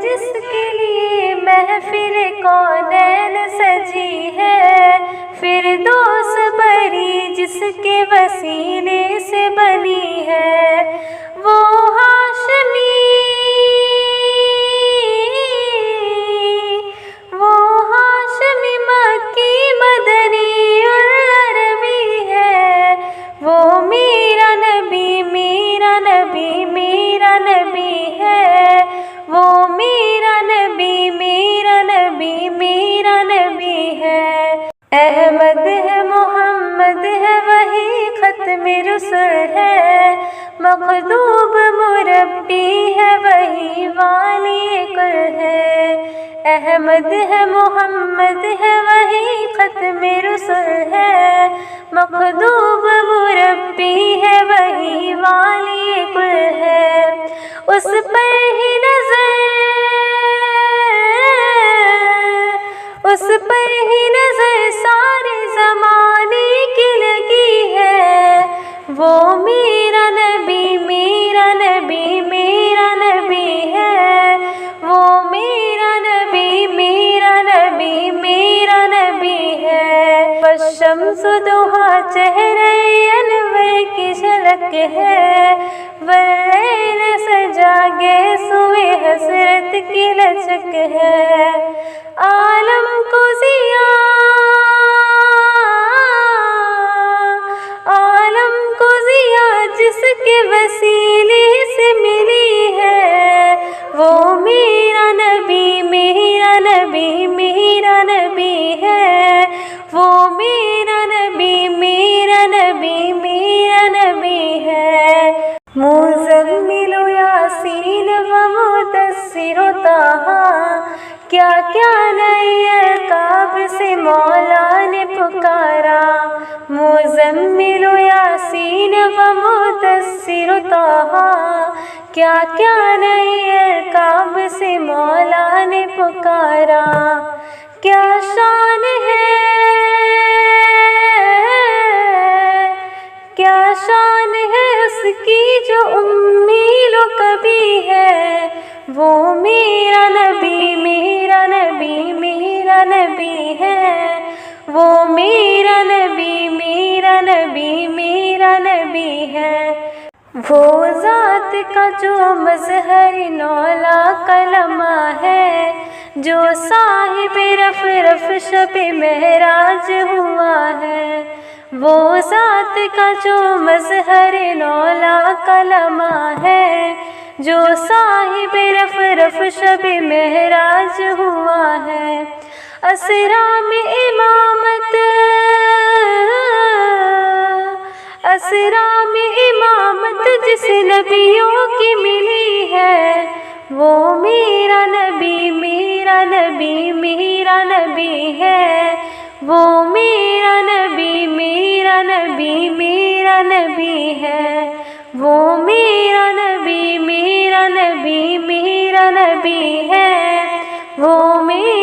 جس کے لیے محفل کونین سجی ہے، فردوس بری جس کے وسیلے سے بنی ہے، وہ ہاشمی مکی مدنی العربی ہے، وہ میرا نبی میرا نبی میرا نبی ہے، وہ میرا نبی میرا نبی میرا نبی ہے۔ احمد ہے محمد ہے وہی ختم رسل ہے، مخدوم مربی ہے وہی والی کل ہے۔ احمد ہے محمد ہے وہی ختم رسل ہے، مخدوم مربی ہے وہی والی کل ہے۔ اس پر ہی نظر سارے زمانے کی لگی ہے، وہ میرا نبی میرا نبی میرا نبی ہے، وہ میرا نبی میرا نبی میرا نبی ہے۔ والشمس ضحیٰ چہرہ انور کی جھلک ہے، واللیل سجا گے سوئے حسرت کی لچک ہے۔ عالم کو ضیاء جس کے وسیلے سے ملی ہے، وہ میرا نبی میرا نبی میرا نبی ہے، وہ میرا نبی میرا نبی میرا نبی ہے۔ مزمل یاسین و مدثر طٰہٰ، کیا کیا نئی القاب سے مولا نے پکارا۔ مزمل یاسین و مدثر طٰہٰ، کیا کیا نئی القاب سے مولا نے پکارا۔ کیا شان ہے اس کی جو امیل و کبھی ہے، وہ میرا نبی میرا نبی میرا نبی ہے، وہ میرا نبی میرا نبی میرا نبی ہے۔ وہ ذات کا جو مظہر نولا کلمہ ہے، جو صاحب رف رف شب معراج ہوا ہے، وہ ذات کا جو مظہر نولا کلمہ ہے، جو صاحب رف رف شب معراج ہوا ہے۔ اسرا میں امامت جس نبیوں کی ملی ہے، وہ میرا نبی میرا نبی میرا نبی ہے، وہ میرا نبی میرا نبی میرا نبی ہے، وہ میرا نبی میرا نبی میرا نبی ہے، وہ میرا